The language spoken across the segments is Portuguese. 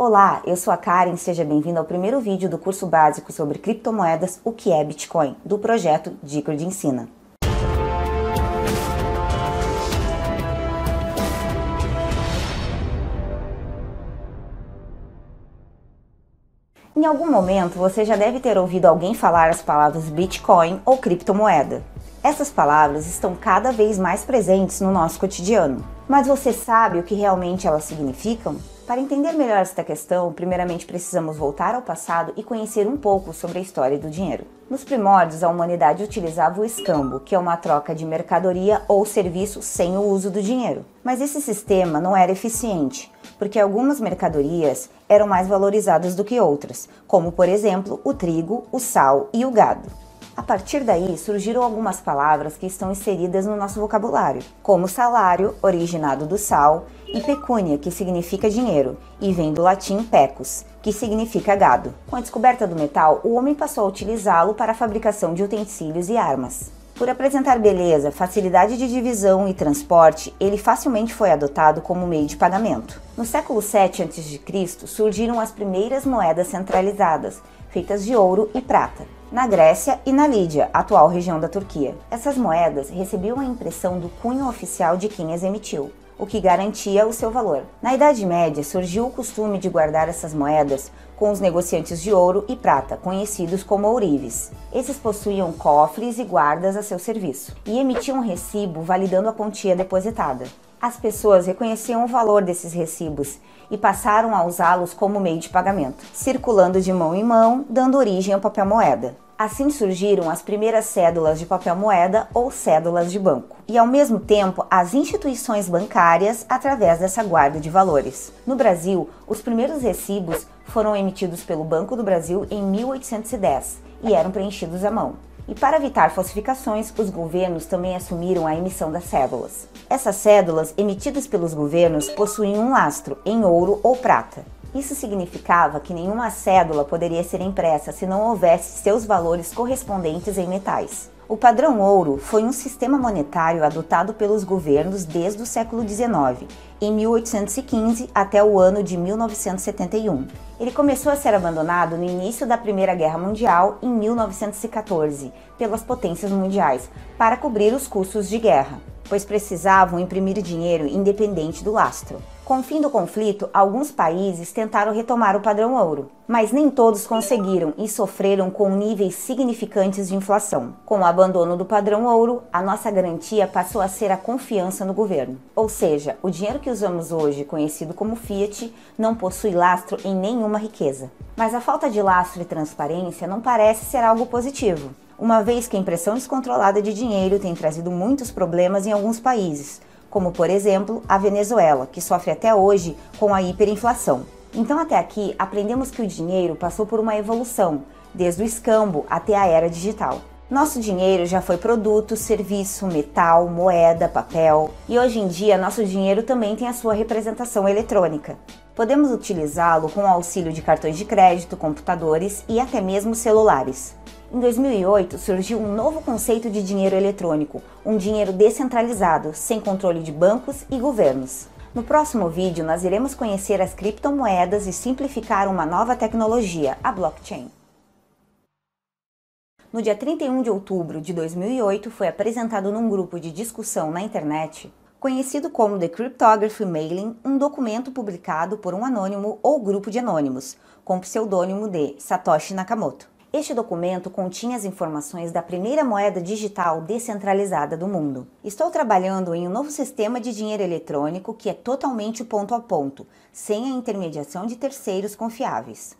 Olá, eu sou a Karen, seja bem-vindo ao primeiro vídeo do curso básico sobre criptomoedas, o que é Bitcoin, do projeto Dicrd Ensina. Em algum momento você já deve ter ouvido alguém falar as palavras Bitcoin ou criptomoeda. Essas palavras estão cada vez mais presentes no nosso cotidiano. Mas você sabe o que realmente elas significam? Para entender melhor esta questão, primeiramente precisamos voltar ao passado e conhecer um pouco sobre a história do dinheiro. Nos primórdios, a humanidade utilizava o escambo, que é uma troca de mercadoria ou serviço sem o uso do dinheiro. Mas esse sistema não era eficiente, porque algumas mercadorias eram mais valorizadas do que outras, como por exemplo o trigo, o sal e o gado. A partir daí surgiram algumas palavras que estão inseridas no nosso vocabulário, como salário, originado do sal, e pecúnia, que significa dinheiro, e vem do latim pecus, que significa gado. Com a descoberta do metal, o homem passou a utilizá-lo para a fabricação de utensílios e armas. Por apresentar beleza, facilidade de divisão e transporte, ele facilmente foi adotado como meio de pagamento. No século 7 a.C., surgiram as primeiras moedas centralizadas, feitas de ouro e prata, na Grécia e na Lídia, atual região da Turquia. Essas moedas recebiam a impressão do cunho oficial de quem as emitiu, o que garantia o seu valor. Na Idade Média, surgiu o costume de guardar essas moedas com os negociantes de ouro e prata, conhecidos como ourives. Esses possuíam cofres e guardas a seu serviço, e emitiam um recibo validando a quantia depositada. As pessoas reconheciam o valor desses recibos e passaram a usá-los como meio de pagamento, circulando de mão em mão, dando origem ao papel moeda. Assim surgiram as primeiras cédulas de papel moeda ou cédulas de banco, e ao mesmo tempo as instituições bancárias através dessa guarda de valores. No Brasil, os primeiros recibos foram emitidos pelo Banco do Brasil em 1810 e eram preenchidos à mão. E para evitar falsificações, os governos também assumiram a emissão das cédulas. Essas cédulas, emitidas pelos governos, possuíam um lastro em ouro ou prata. Isso significava que nenhuma cédula poderia ser impressa se não houvesse seus valores correspondentes em metais. O padrão ouro foi um sistema monetário adotado pelos governos desde o século XIX, em 1815 até o ano de 1971. Ele começou a ser abandonado no início da Primeira Guerra Mundial, em 1914, pelas potências mundiais, para cobrir os custos de guerra, pois precisavam imprimir dinheiro independente do lastro. Com o fim do conflito, alguns países tentaram retomar o padrão ouro, mas nem todos conseguiram e sofreram com níveis significantes de inflação. Com o abandono do padrão ouro, a nossa garantia passou a ser a confiança no governo. Ou seja, o dinheiro que usamos hoje, conhecido como fiat, não possui lastro em nenhuma riqueza. Mas a falta de lastro e transparência não parece ser algo positivo, uma vez que a impressão descontrolada de dinheiro tem trazido muitos problemas em alguns países, como por exemplo a Venezuela, que sofre até hoje com a hiperinflação. Então até aqui aprendemos que o dinheiro passou por uma evolução, desde o escambo até a era digital. Nosso dinheiro já foi produto, serviço, metal, moeda, papel, e hoje em dia nosso dinheiro também tem a sua representação eletrônica. Podemos utilizá-lo com o auxílio de cartões de crédito, computadores e até mesmo celulares. Em 2008, surgiu um novo conceito de dinheiro eletrônico, um dinheiro descentralizado, sem controle de bancos e governos. No próximo vídeo, nós iremos conhecer as criptomoedas e simplificar uma nova tecnologia, a blockchain. No dia 31 de outubro de 2008, foi apresentado num grupo de discussão na internet, conhecido como The Cryptography Mailing, um documento publicado por um anônimo ou grupo de anônimos, com o pseudônimo de Satoshi Nakamoto. Este documento continha as informações da primeira moeda digital descentralizada do mundo. Estou trabalhando em um novo sistema de dinheiro eletrônico que é totalmente ponto a ponto, sem a intermediação de terceiros confiáveis.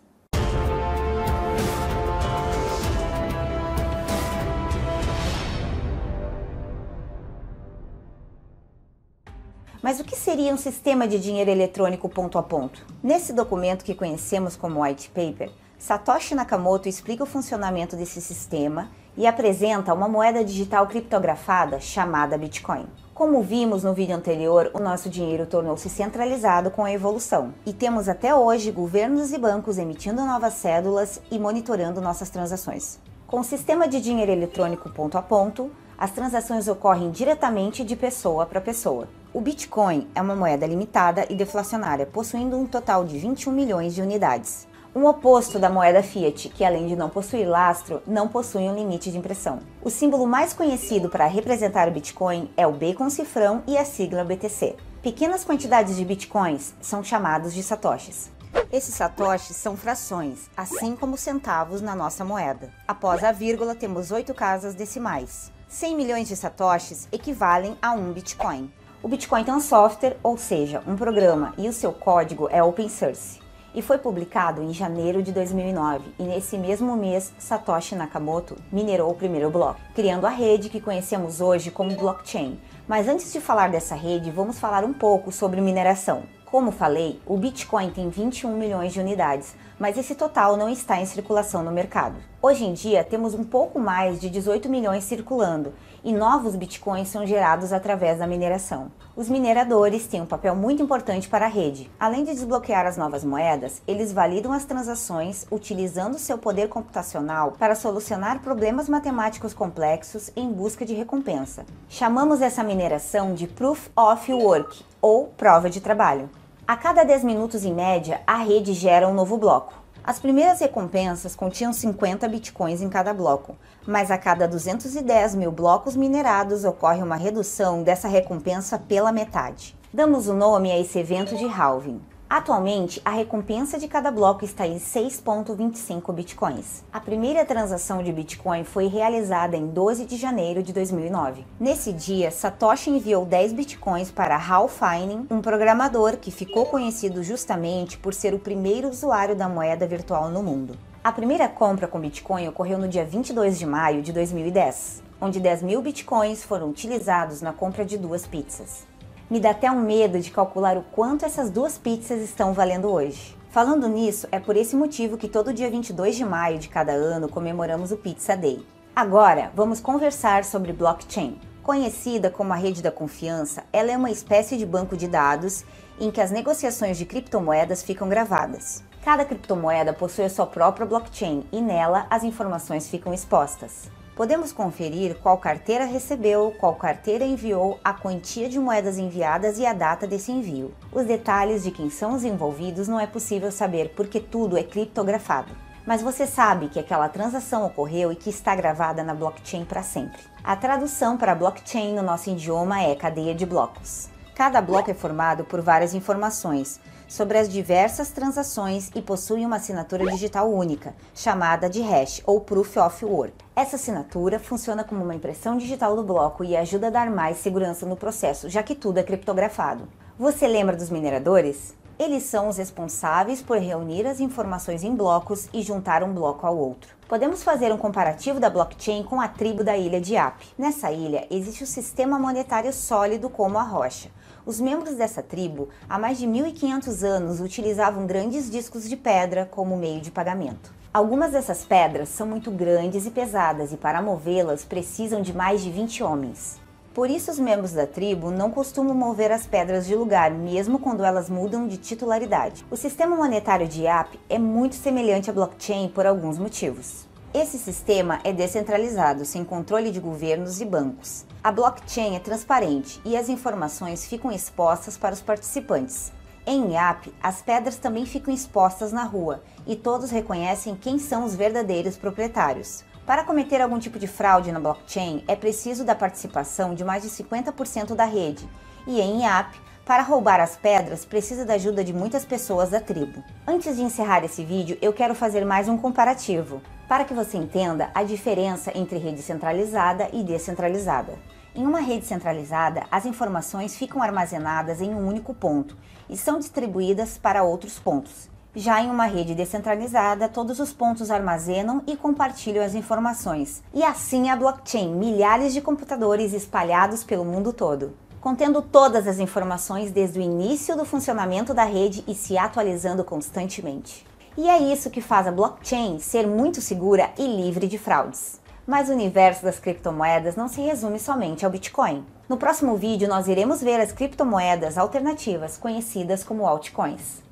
Mas o que seria um sistema de dinheiro eletrônico ponto a ponto? Nesse documento que conhecemos como White Paper, Satoshi Nakamoto explica o funcionamento desse sistema e apresenta uma moeda digital criptografada chamada Bitcoin. Como vimos no vídeo anterior, o nosso dinheiro tornou-se centralizado com a evolução, e temos até hoje governos e bancos emitindo novas cédulas e monitorando nossas transações. Com o sistema de dinheiro eletrônico ponto a ponto, as transações ocorrem diretamente de pessoa para pessoa. O Bitcoin é uma moeda limitada e deflacionária, possuindo um total de 21 milhões de unidades. Um oposto da moeda fiat, que além de não possuir lastro, não possui um limite de impressão. O símbolo mais conhecido para representar o Bitcoin é o B com cifrão e a sigla BTC. Pequenas quantidades de Bitcoins são chamados de satoshis. Esses satoshis são frações, assim como centavos na nossa moeda. Após a vírgula, temos 8 casas decimais. 100 milhões de satoshis equivalem a um Bitcoin. O Bitcoin tem um software, ou seja, um programa, e o seu código é open source. E foi publicado em janeiro de 2009, e nesse mesmo mês, Satoshi Nakamoto minerou o primeiro bloco, criando a rede que conhecemos hoje como blockchain. Mas antes de falar dessa rede, vamos falar um pouco sobre mineração. Como falei, o Bitcoin tem 21 milhões de unidades, mas esse total não está em circulação no mercado. Hoje em dia, temos um pouco mais de 18 milhões circulando, e novos Bitcoins são gerados através da mineração. Os mineradores têm um papel muito importante para a rede. Além de desbloquear as novas moedas, eles validam as transações utilizando seu poder computacional para solucionar problemas matemáticos complexos em busca de recompensa. Chamamos essa mineração de Proof of Work, ou prova de trabalho. A cada 10 minutos em média, a rede gera um novo bloco. As primeiras recompensas continham 50 bitcoins em cada bloco, mas a cada 210 mil blocos minerados ocorre uma redução dessa recompensa pela metade. Damos o nome a esse evento de halving. Atualmente, a recompensa de cada bloco está em 6,25 bitcoins. A primeira transação de Bitcoin foi realizada em 12 de janeiro de 2009. Nesse dia, Satoshi enviou 10 bitcoins para Hal Finney, um programador que ficou conhecido justamente por ser o primeiro usuário da moeda virtual no mundo. A primeira compra com Bitcoin ocorreu no dia 22 de maio de 2010, onde 10 mil bitcoins foram utilizados na compra de 2 pizzas. Me dá até um medo de calcular o quanto essas 2 pizzas estão valendo hoje. Falando nisso, é por esse motivo que todo dia 22 de maio de cada ano comemoramos o Pizza Day. Agora, vamos conversar sobre blockchain. Conhecida como a rede da confiança, ela é uma espécie de banco de dados em que as negociações de criptomoedas ficam gravadas. Cada criptomoeda possui a sua própria blockchain e nela as informações ficam expostas. Podemos conferir qual carteira recebeu, qual carteira enviou, a quantia de moedas enviadas e a data desse envio. Os detalhes de quem são os envolvidos não é possível saber porque tudo é criptografado. Mas você sabe que aquela transação ocorreu e que está gravada na blockchain para sempre. A tradução para blockchain no nosso idioma é cadeia de blocos. Cada bloco é formado por várias informações sobre as diversas transações e possui uma assinatura digital única, chamada de hash ou Proof of Work. Essa assinatura funciona como uma impressão digital do bloco e ajuda a dar mais segurança no processo, já que tudo é criptografado. Você lembra dos mineradores? Eles são os responsáveis por reunir as informações em blocos e juntar um bloco ao outro. Podemos fazer um comparativo da blockchain com a tribo da ilha de Yap. Nessa ilha existe um sistema monetário sólido como a rocha. Os membros dessa tribo, há mais de 1.500 anos, utilizavam grandes discos de pedra como meio de pagamento. Algumas dessas pedras são muito grandes e pesadas e para movê-las precisam de mais de 20 homens. Por isso os membros da tribo não costumam mover as pedras de lugar, mesmo quando elas mudam de titularidade. O sistema monetário de Yap é muito semelhante à blockchain por alguns motivos. Esse sistema é descentralizado, sem controle de governos e bancos. A blockchain é transparente e as informações ficam expostas para os participantes. Em Yap, as pedras também ficam expostas na rua e todos reconhecem quem são os verdadeiros proprietários. Para cometer algum tipo de fraude na blockchain, é preciso da participação de mais de 50% da rede. E em Yap, para roubar as pedras, precisa da ajuda de muitas pessoas da tribo. Antes de encerrar esse vídeo, eu quero fazer mais um comparativo, para que você entenda a diferença entre rede centralizada e descentralizada. Em uma rede centralizada, as informações ficam armazenadas em um único ponto e são distribuídas para outros pontos. Já em uma rede descentralizada, todos os pontos armazenam e compartilham as informações. E assim a blockchain, milhares de computadores espalhados pelo mundo todo, contendo todas as informações desde o início do funcionamento da rede e se atualizando constantemente. E é isso que faz a blockchain ser muito segura e livre de fraudes. Mas o universo das criptomoedas não se resume somente ao Bitcoin. No próximo vídeo nós iremos ver as criptomoedas alternativas conhecidas como altcoins.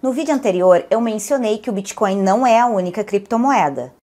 No vídeo anterior, eu mencionei que o Bitcoin não é a única criptomoeda.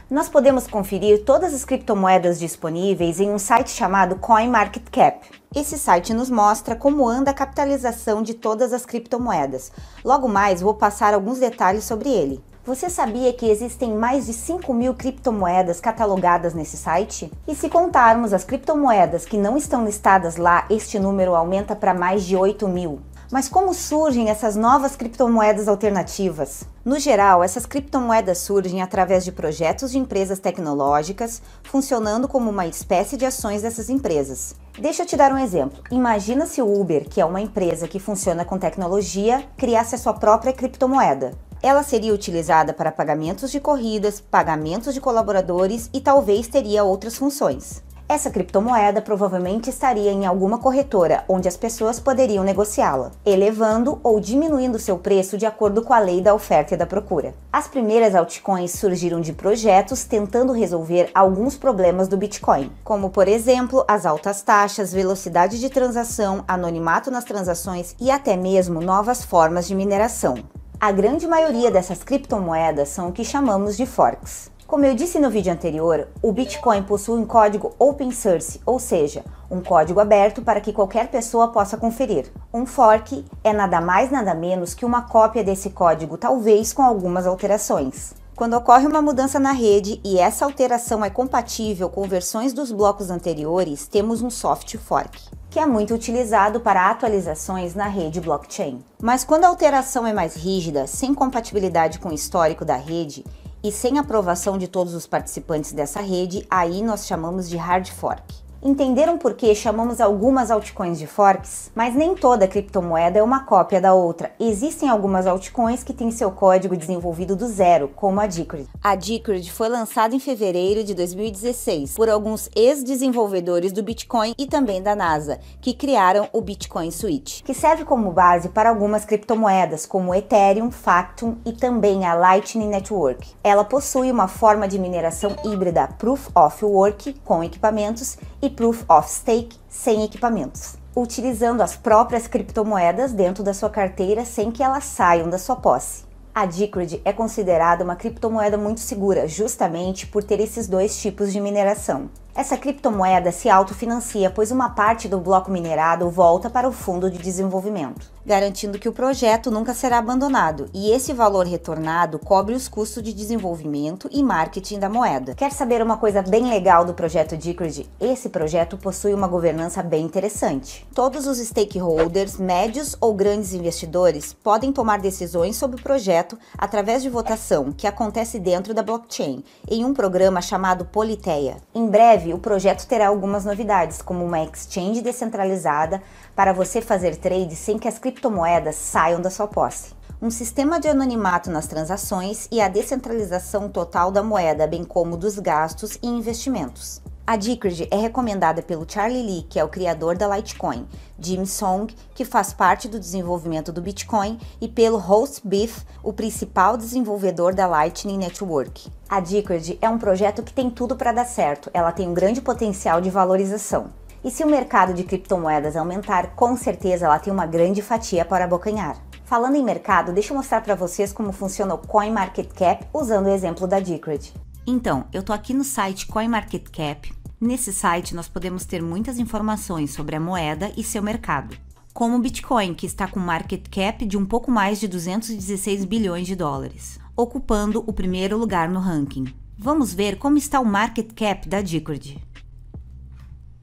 Nós podemos conferir todas as criptomoedas disponíveis em um site chamado CoinMarketCap. Esse site nos mostra como anda a capitalização de todas as criptomoedas. Logo mais vou passar alguns detalhes sobre ele. Você sabia que existem mais de 5.000 criptomoedas catalogadas nesse site? E se contarmos as criptomoedas que não estão listadas lá, este número aumenta para mais de 8.000. Mas como surgem essas novas criptomoedas alternativas? No geral, essas criptomoedas surgem através de projetos de empresas tecnológicas, funcionando como uma espécie de ações dessas empresas. Deixa eu te dar um exemplo. Imagina se o Uber, que é uma empresa que funciona com tecnologia, criasse a sua própria criptomoeda. Ela seria utilizada para pagamentos de corridas, pagamentos de colaboradores e talvez teria outras funções. Essa criptomoeda provavelmente estaria em alguma corretora, onde as pessoas poderiam negociá-la, elevando ou diminuindo seu preço de acordo com a lei da oferta e da procura. As primeiras altcoins surgiram de projetos tentando resolver alguns problemas do Bitcoin, como por exemplo, as altas taxas, velocidade de transação, anonimato nas transações e até mesmo novas formas de mineração. A grande maioria dessas criptomoedas são o que chamamos de forks. Como eu disse no vídeo anterior, o Bitcoin possui um código open source, ou seja, um código aberto para que qualquer pessoa possa conferir. Um fork é nada mais nada menos que uma cópia desse código, talvez com algumas alterações. Quando ocorre uma mudança na rede e essa alteração é compatível com versões dos blocos anteriores, temos um soft fork, que é muito utilizado para atualizações na rede blockchain. Mas quando a alteração é mais rígida, sem compatibilidade com o histórico da rede, e sem aprovação de todos os participantes dessa rede, aí nós chamamos de hard fork. Entenderam por que chamamos algumas altcoins de forks? Mas nem toda criptomoeda é uma cópia da outra. Existem algumas altcoins que têm seu código desenvolvido do zero, como a Decred. A Decred foi lançada em fevereiro de 2016 por alguns ex-desenvolvedores do Bitcoin e também da NASA, que criaram o Bitcoin Switch, que serve como base para algumas criptomoedas, como Ethereum, Factum e também a Lightning Network. Ela possui uma forma de mineração híbrida Proof of Work com equipamentos e Proof of Stake sem equipamentos, utilizando as próprias criptomoedas dentro da sua carteira sem que elas saiam da sua posse. A Decred é considerada uma criptomoeda muito segura, justamente por ter esses dois tipos de mineração. Essa criptomoeda se autofinancia, pois uma parte do bloco minerado volta para o fundo de desenvolvimento, garantindo que o projeto nunca será abandonado, e esse valor retornado cobre os custos de desenvolvimento e marketing da moeda. Quer saber uma coisa bem legal do projeto Decred? Esse projeto possui uma governança bem interessante. Todos os stakeholders, médios ou grandes investidores, podem tomar decisões sobre o projeto através de votação, que acontece dentro da blockchain, em um programa chamado Politeia. Em breve, o projeto terá algumas novidades, como uma exchange descentralizada para você fazer trade sem que as criptomoedas saiam da sua posse, um sistema de anonimato nas transações e a descentralização total da moeda, bem como dos gastos e investimentos. A Decred é recomendada pelo Charlie Lee, que é o criador da Litecoin, Jim Song, que faz parte do desenvolvimento do Bitcoin, e pelo Ross Beef, o principal desenvolvedor da Lightning Network. A Decred é um projeto que tem tudo para dar certo, ela tem um grande potencial de valorização. E se o mercado de criptomoedas aumentar, com certeza ela tem uma grande fatia para abocanhar. Falando em mercado, deixa eu mostrar para vocês como funciona o CoinMarketCap usando o exemplo da Decred. Então, eu tô aqui no site CoinMarketCap. Nesse site nós podemos ter muitas informações sobre a moeda e seu mercado, como o Bitcoin, que está com market cap de um pouco mais de 216 bilhões de dólares, ocupando o primeiro lugar no ranking. Vamos ver como está o market cap da Decred.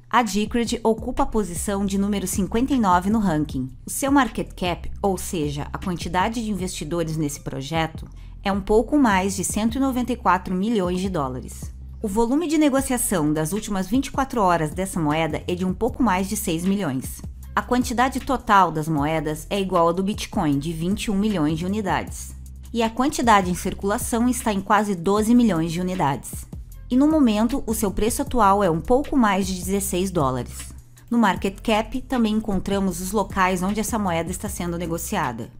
A Decred ocupa a posição de número 59 no ranking. O seu market cap, ou seja, a quantidade de investidores nesse projeto, é um pouco mais de 194 milhões de dólares. O volume de negociação das últimas 24 horas dessa moeda é de um pouco mais de 6 milhões. A quantidade total das moedas é igual à do Bitcoin, de 21 milhões de unidades. E a quantidade em circulação está em quase 12 milhões de unidades. E no momento, o seu preço atual é um pouco mais de 16 dólares. No Market Cap, também encontramos os locais onde essa moeda está sendo negociada.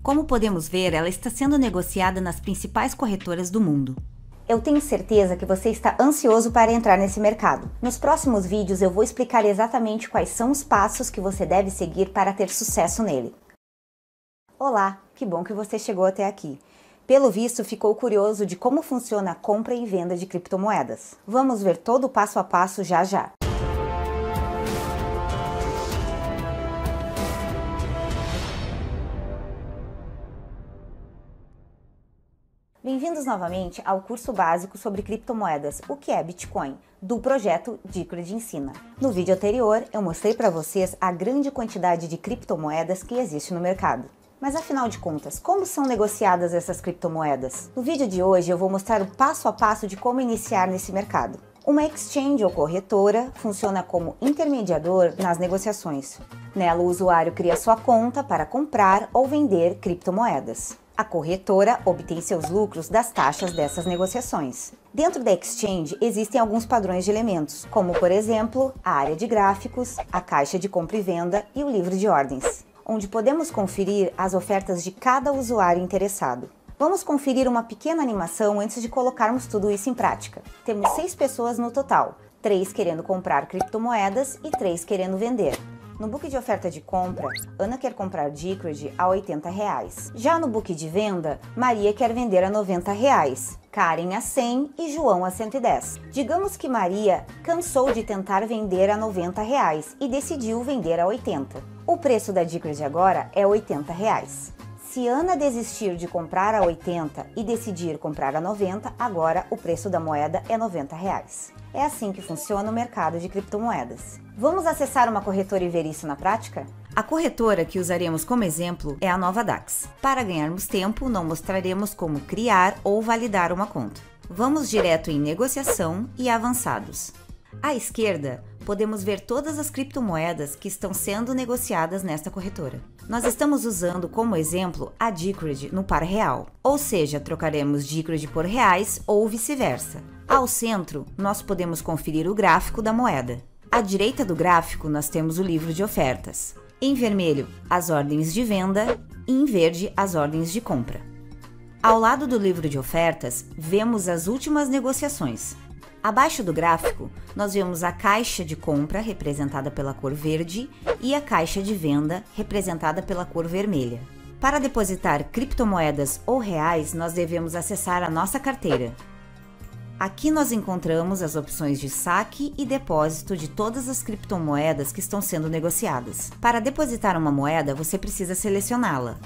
Como podemos ver, ela está sendo negociada nas principais corretoras do mundo. Eu tenho certeza que você está ansioso para entrar nesse mercado. Nos próximos vídeos eu vou explicar exatamente quais são os passos que você deve seguir para ter sucesso nele. Olá, que bom que você chegou até aqui. Pelo visto, ficou curioso de como funciona a compra e venda de criptomoedas. Vamos ver todo o passo a passo já já. Bem-vindos novamente ao curso básico sobre criptomoedas, o que é Bitcoin, do projeto Decred Ensina. No vídeo anterior, eu mostrei para vocês a grande quantidade de criptomoedas que existe no mercado. Mas afinal de contas, como são negociadas essas criptomoedas? No vídeo de hoje eu vou mostrar o passo a passo de como iniciar nesse mercado. Uma exchange ou corretora funciona como intermediador nas negociações. Nela, o usuário cria sua conta para comprar ou vender criptomoedas. A corretora obtém seus lucros das taxas dessas negociações. Dentro da exchange existem alguns padrões de elementos, como por exemplo, a área de gráficos, a caixa de compra e venda e o livro de ordens, onde podemos conferir as ofertas de cada usuário interessado. Vamos conferir uma pequena animação antes de colocarmos tudo isso em prática. Temos 6 pessoas no total, 3 querendo comprar criptomoedas e 3 querendo vender. No book de oferta de compra, Ana quer comprar Decred a R$80. Já no book de venda, Maria quer vender a R$90, Karen a 100 e João a 110. Digamos que Maria cansou de tentar vender a R$90 e decidiu vender a 80. O preço da Decred agora é R$80. Se Ana desistir de comprar a 80 e decidir comprar a 90, agora o preço da moeda é R$90. É assim que funciona o mercado de criptomoedas. Vamos acessar uma corretora e ver isso na prática? A corretora que usaremos como exemplo é a Novadax. Para ganharmos tempo, não mostraremos como criar ou validar uma conta. Vamos direto em negociação e avançados. À esquerda, podemos ver todas as criptomoedas que estão sendo negociadas nesta corretora. Nós estamos usando como exemplo a Decred no par real, ou seja, trocaremos Decred por reais ou vice-versa. Ao centro, nós podemos conferir o gráfico da moeda. À direita do gráfico, nós temos o livro de ofertas. Em vermelho, as ordens de venda e em verde, as ordens de compra. Ao lado do livro de ofertas, vemos as últimas negociações. Abaixo do gráfico, nós vemos a caixa de compra, representada pela cor verde, e a caixa de venda, representada pela cor vermelha. Para depositar criptomoedas ou reais, nós devemos acessar a nossa carteira. Aqui nós encontramos as opções de saque e depósito de todas as criptomoedas que estão sendo negociadas. Para depositar uma moeda, você precisa selecioná-la.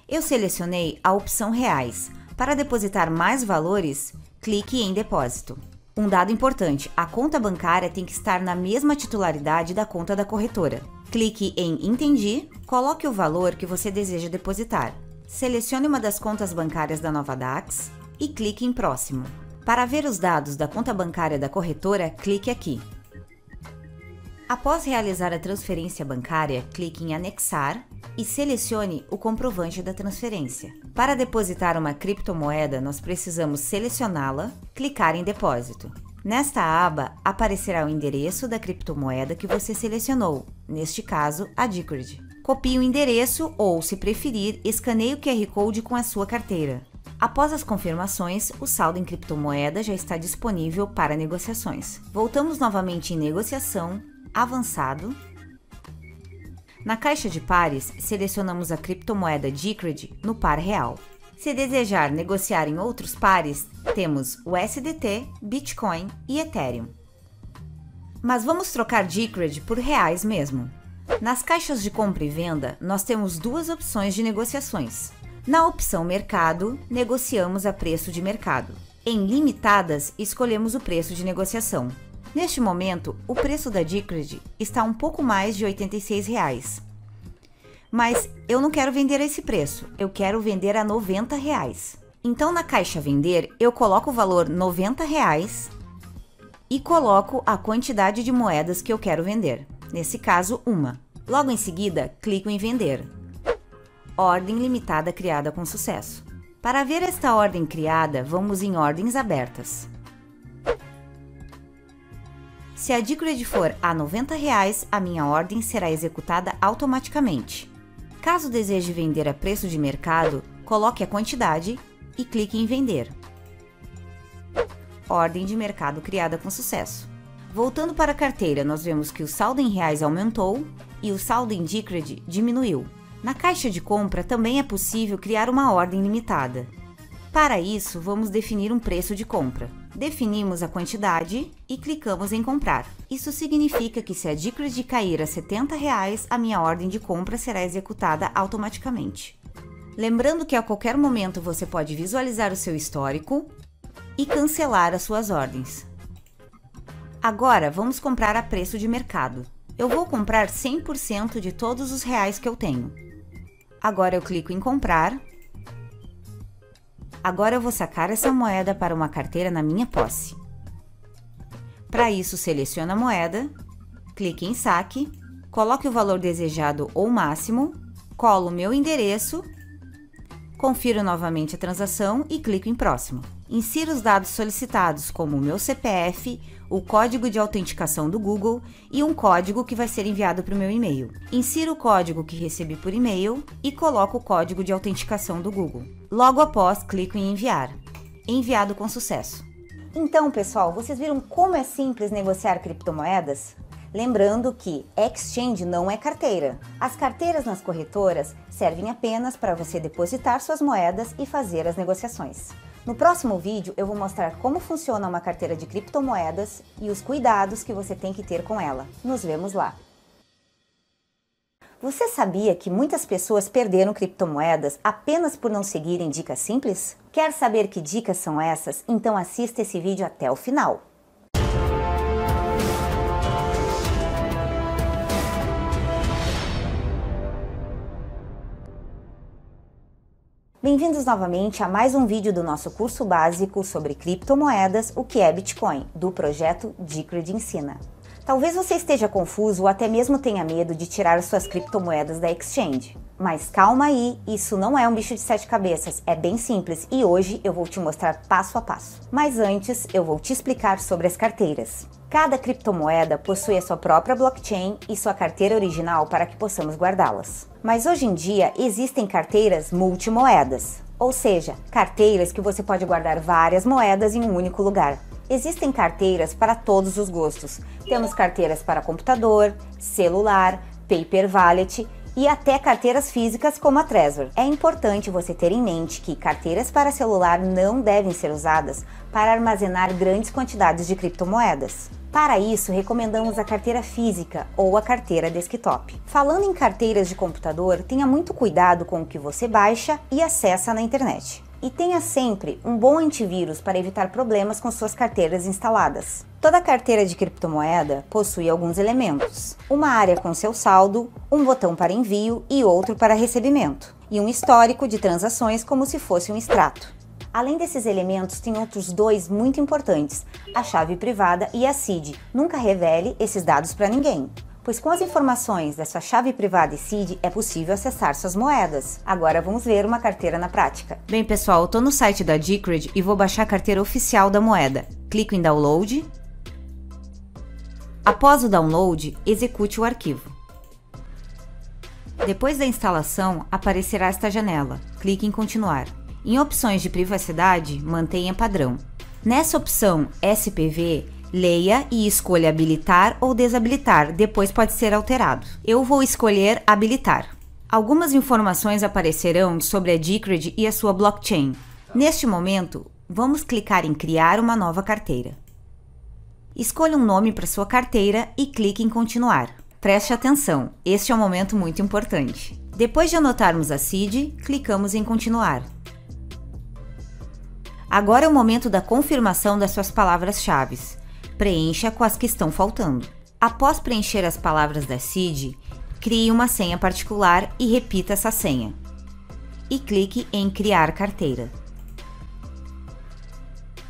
Eu selecionei a opção reais. Para depositar mais valores, clique em depósito. Um dado importante, a conta bancária tem que estar na mesma titularidade da conta da corretora. Clique em entendi, coloque o valor que você deseja depositar. Selecione uma das contas bancárias da Novadax e clique em próximo. Para ver os dados da conta bancária da corretora, clique aqui. Após realizar a transferência bancária, clique em anexar e selecione o comprovante da transferência. Para depositar uma criptomoeda, nós precisamos selecioná-la, clicar em depósito. Nesta aba, aparecerá o endereço da criptomoeda que você selecionou, neste caso, a Decred. Copie o endereço ou, se preferir, escaneie o QR Code com a sua carteira. Após as confirmações, o saldo em criptomoeda já está disponível para negociações. Voltamos novamente em negociação, avançado. Na caixa de pares, selecionamos a criptomoeda Decred no par real. Se desejar negociar em outros pares, temos o USDT, Bitcoin e Ethereum. Mas vamos trocar Decred por reais mesmo. Nas caixas de compra e venda, nós temos duas opções de negociações. Na opção Mercado, negociamos a preço de mercado. Em Limitadas, escolhemos o preço de negociação. Neste momento, o preço da Decred está um pouco mais de R$86. Mas eu não quero vender a esse preço, eu quero vender a R$90. Então na caixa Vender, eu coloco o valor R$90 e coloco a quantidade de moedas que eu quero vender. Nesse caso, uma. Logo em seguida, clico em Vender. Ordem limitada criada com sucesso. Para ver esta ordem criada, vamos em Ordens Abertas. Se a Decred for a R$90, a minha ordem será executada automaticamente. Caso deseje vender a preço de mercado, coloque a quantidade e clique em Vender. Ordem de mercado criada com sucesso. Voltando para a carteira, nós vemos que o saldo em reais aumentou e o saldo em Decred diminuiu. Na caixa de compra também é possível criar uma ordem limitada. Para isso, vamos definir um preço de compra. Definimos a quantidade e clicamos em comprar. Isso significa que se a Decred cair a R$ 70, a minha ordem de compra será executada automaticamente. Lembrando que a qualquer momento você pode visualizar o seu histórico e cancelar as suas ordens. Agora vamos comprar a preço de mercado. Eu vou comprar 100% de todos os reais que eu tenho. Agora eu clico em comprar. Agora eu vou sacar essa moeda para uma carteira na minha posse. Para isso, seleciono a moeda, clique em saque, coloque o valor desejado ou máximo, colo o meu endereço, confiro novamente a transação e clico em próximo. Insiro os dados solicitados, como o meu CPF, o código de autenticação do Google e um código que vai ser enviado para o meu e-mail. Insiro o código que recebi por e-mail e coloco o código de autenticação do Google. Logo após, clico em enviar. Enviado com sucesso. Então, pessoal, vocês viram como é simples negociar criptomoedas? Lembrando que exchange não é carteira. As carteiras nas corretoras servem apenas para você depositar suas moedas e fazer as negociações. No próximo vídeo eu vou mostrar como funciona uma carteira de criptomoedas e os cuidados que você tem que ter com ela. Nos vemos lá! Você sabia que muitas pessoas perderam criptomoedas apenas por não seguirem dicas simples? Quer saber que dicas são essas? Então assista esse vídeo até o final! Bem-vindos novamente a mais um vídeo do nosso curso básico sobre criptomoedas, o que é Bitcoin, do projeto Decred Ensina. Talvez você esteja confuso ou até mesmo tenha medo de tirar suas criptomoedas da exchange. Mas calma aí, isso não é um bicho de 7 cabeças, é bem simples e hoje eu vou te mostrar passo a passo. Mas antes, eu vou te explicar sobre as carteiras. Cada criptomoeda possui a sua própria blockchain e sua carteira original para que possamos guardá-las. Mas hoje em dia existem carteiras multimoedas, ou seja, carteiras que você pode guardar várias moedas em um único lugar. Existem carteiras para todos os gostos. Temos carteiras para computador, celular, paper wallet e até carteiras físicas como a Trezor. É importante você ter em mente que carteiras para celular não devem ser usadas para armazenar grandes quantidades de criptomoedas. Para isso, recomendamos a carteira física ou a carteira desktop. Falando em carteiras de computador, tenha muito cuidado com o que você baixa e acessa na internet. E tenha sempre um bom antivírus para evitar problemas com suas carteiras instaladas. Toda carteira de criptomoeda possui alguns elementos: uma área com seu saldo, um botão para envio e outro para recebimento, e um histórico de transações como se fosse um extrato. Além desses elementos, tem outros dois muito importantes, a chave privada e a seed. Nunca revele esses dados para ninguém, pois com as informações dessa chave privada e seed é possível acessar suas moedas. Agora vamos ver uma carteira na prática. Bem pessoal, eu estou no site da Decred e vou baixar a carteira oficial da moeda. Clico em download. Após o download, execute o arquivo. Depois da instalação, aparecerá esta janela. Clique em continuar. Em opções de privacidade, mantenha padrão. Nessa opção SPV, leia e escolha habilitar ou desabilitar, depois pode ser alterado. Eu vou escolher habilitar. Algumas informações aparecerão sobre a Decred e a sua blockchain. Neste momento, vamos clicar em criar uma nova carteira. Escolha um nome para sua carteira e clique em continuar. Preste atenção, este é um momento muito importante. Depois de anotarmos a seed, clicamos em continuar. Agora é o momento da confirmação das suas palavras-chave. Preencha com as que estão faltando. Após preencher as palavras da seed, crie uma senha particular e repita essa senha. E clique em criar carteira.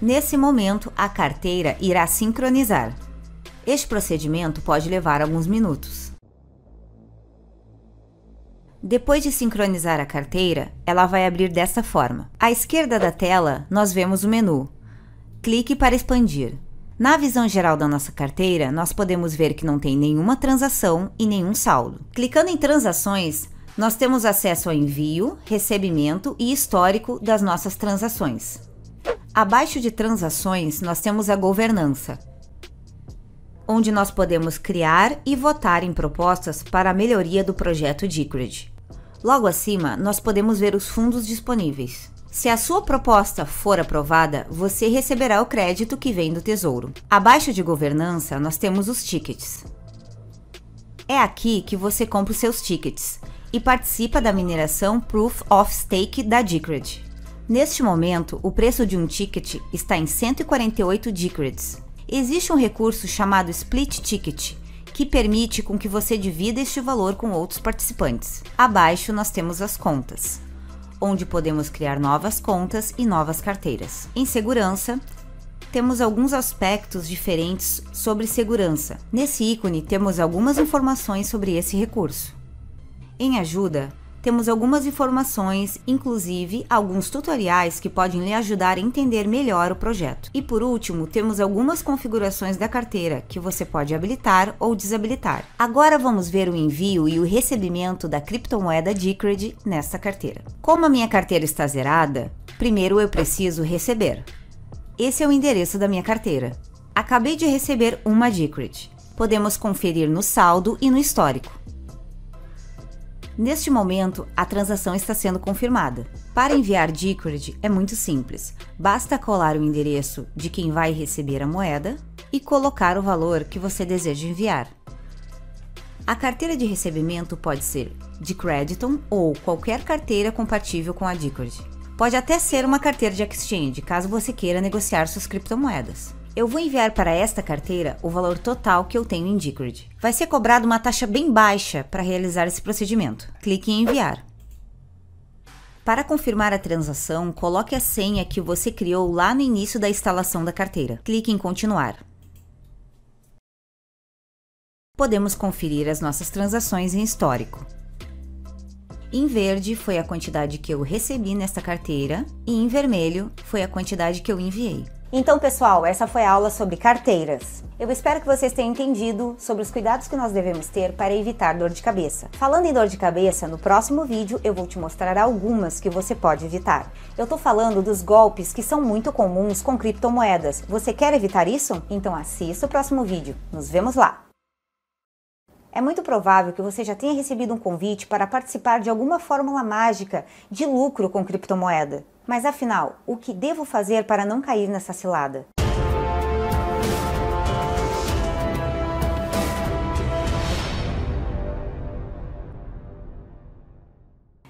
Nesse momento, a carteira irá sincronizar. Este procedimento pode levar alguns minutos. Depois de sincronizar a carteira, ela vai abrir desta forma. À esquerda da tela, nós vemos o menu. Clique para expandir. Na visão geral da nossa carteira, nós podemos ver que não tem nenhuma transação e nenhum saldo. Clicando em transações, nós temos acesso ao envio, recebimento e histórico das nossas transações. Abaixo de transações, nós temos a governança, onde nós podemos criar e votar em propostas para a melhoria do projeto Decred. Logo acima, nós podemos ver os fundos disponíveis. Se a sua proposta for aprovada, você receberá o crédito que vem do Tesouro. Abaixo de governança, nós temos os tickets. É aqui que você compra os seus tickets e participa da mineração Proof of Stake da Decred. Neste momento, o preço de um ticket está em 148 Decreds. Existe um recurso chamado Split Ticket, que permite com que você divida este valor com outros participantes. Abaixo nós temos as contas, onde podemos criar novas contas e novas carteiras. Em segurança, temos alguns aspectos diferentes sobre segurança. Nesse ícone temos algumas informações sobre esse recurso. Em ajuda, temos algumas informações, inclusive alguns tutoriais que podem lhe ajudar a entender melhor o projeto. E por último, temos algumas configurações da carteira que você pode habilitar ou desabilitar. Agora vamos ver o envio e o recebimento da criptomoeda Decred nesta carteira. Como a minha carteira está zerada, primeiro eu preciso receber. Esse é o endereço da minha carteira. Acabei de receber uma Decred. Podemos conferir no saldo e no histórico. Neste momento, a transação está sendo confirmada. Para enviar Decred é muito simples. Basta colar o endereço de quem vai receber a moeda e colocar o valor que você deseja enviar. A carteira de recebimento pode ser de Crediton ou qualquer carteira compatível com a Decred. Pode até ser uma carteira de exchange, caso você queira negociar suas criptomoedas. Eu vou enviar para esta carteira o valor total que eu tenho em Decred. Vai ser cobrada uma taxa bem baixa para realizar esse procedimento. Clique em enviar. Para confirmar a transação, coloque a senha que você criou lá no início da instalação da carteira. Clique em continuar. Podemos conferir as nossas transações em histórico. Em verde foi a quantidade que eu recebi nesta carteira e em vermelho foi a quantidade que eu enviei. Então, pessoal, essa foi a aula sobre carteiras. Eu espero que vocês tenham entendido sobre os cuidados que nós devemos ter para evitar dor de cabeça. Falando em dor de cabeça, no próximo vídeo eu vou te mostrar algumas que você pode evitar. Eu tô falando dos golpes que são muito comuns com criptomoedas. Você quer evitar isso? Então assista o próximo vídeo. Nos vemos lá! É muito provável que você já tenha recebido um convite para participar de alguma fórmula mágica de lucro com criptomoeda. Mas afinal, o que devo fazer para não cair nessa cilada?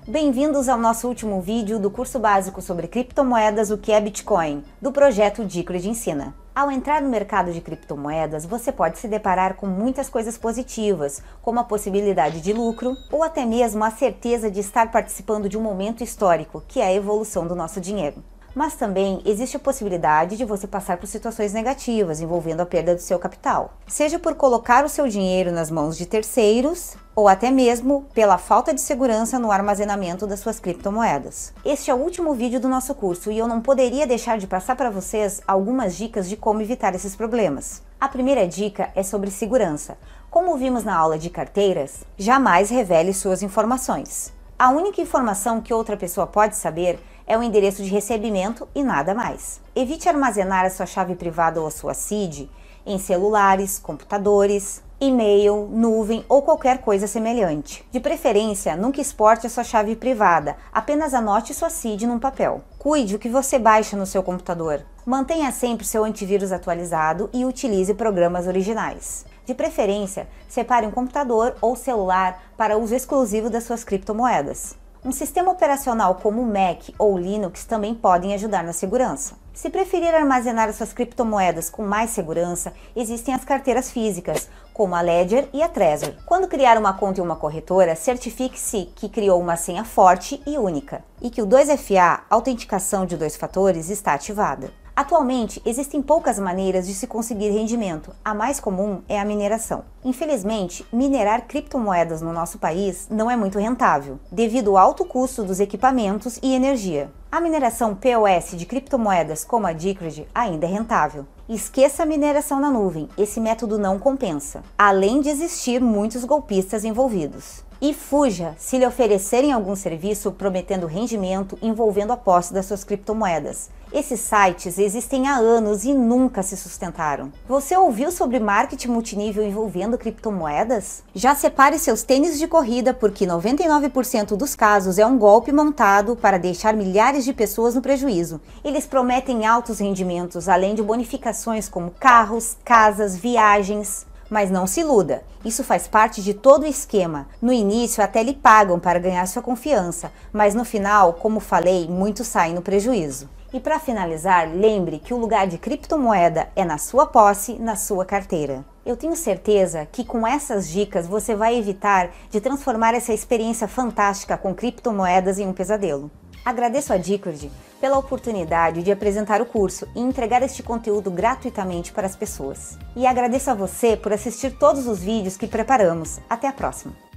Bem-vindos ao nosso último vídeo do curso básico sobre criptomoedas, o que é Bitcoin, do projeto Decred Ensina. Ao entrar no mercado de criptomoedas, você pode se deparar com muitas coisas positivas, como a possibilidade de lucro ou até mesmo a certeza de estar participando de um momento histórico, que é a evolução do nosso dinheiro. Mas também existe a possibilidade de você passar por situações negativas envolvendo a perda do seu capital, seja por colocar o seu dinheiro nas mãos de terceiros ou até mesmo pela falta de segurança no armazenamento das suas criptomoedas. Este é o último vídeo do nosso curso e eu não poderia deixar de passar para vocês algumas dicas de como evitar esses problemas. A primeira dica é sobre segurança. Como vimos na aula de carteiras, jamais revele suas informações. A única informação que outra pessoa pode saber é o endereço de recebimento e nada mais. Evite armazenar a sua chave privada ou a sua seed em celulares, computadores, e-mail, nuvem ou qualquer coisa semelhante. De preferência, nunca exporte a sua chave privada, apenas anote sua seed num papel. Cuide o que você baixa no seu computador. Mantenha sempre seu antivírus atualizado e utilize programas originais. De preferência, separe um computador ou celular para uso exclusivo das suas criptomoedas. Um sistema operacional como o Mac ou Linux também podem ajudar na segurança. Se preferir armazenar suas criptomoedas com mais segurança, existem as carteiras físicas, como a Ledger e a Trezor. Quando criar uma conta em uma corretora, certifique-se que criou uma senha forte e única, e que o 2FA, autenticação de 2 fatores, está ativada. Atualmente, existem poucas maneiras de se conseguir rendimento. A mais comum é a mineração. Infelizmente, minerar criptomoedas no nosso país não é muito rentável, devido ao alto custo dos equipamentos e energia. A mineração POS de criptomoedas como a Decred ainda é rentável. Esqueça a mineração na nuvem, esse método não compensa, além de existir muitos golpistas envolvidos. E fuja se lhe oferecerem algum serviço prometendo rendimento envolvendo a posse das suas criptomoedas. Esses sites existem há anos e nunca se sustentaram. Você ouviu sobre marketing multinível envolvendo criptomoedas? Já separe seus tênis de corrida, porque 99% dos casos é um golpe montado para deixar milhares de pessoas no prejuízo. Eles prometem altos rendimentos, além de bonificações como carros, casas, viagens. Mas não se iluda, isso faz parte de todo o esquema. No início até lhe pagam para ganhar sua confiança, mas no final, como falei, muitos saem no prejuízo. E para finalizar, lembre que o lugar de criptomoeda é na sua posse, na sua carteira. Eu tenho certeza que com essas dicas você vai evitar de transformar essa experiência fantástica com criptomoedas em um pesadelo. Agradeço a Discord pela oportunidade de apresentar o curso e entregar este conteúdo gratuitamente para as pessoas. E agradeço a você por assistir todos os vídeos que preparamos. Até a próxima!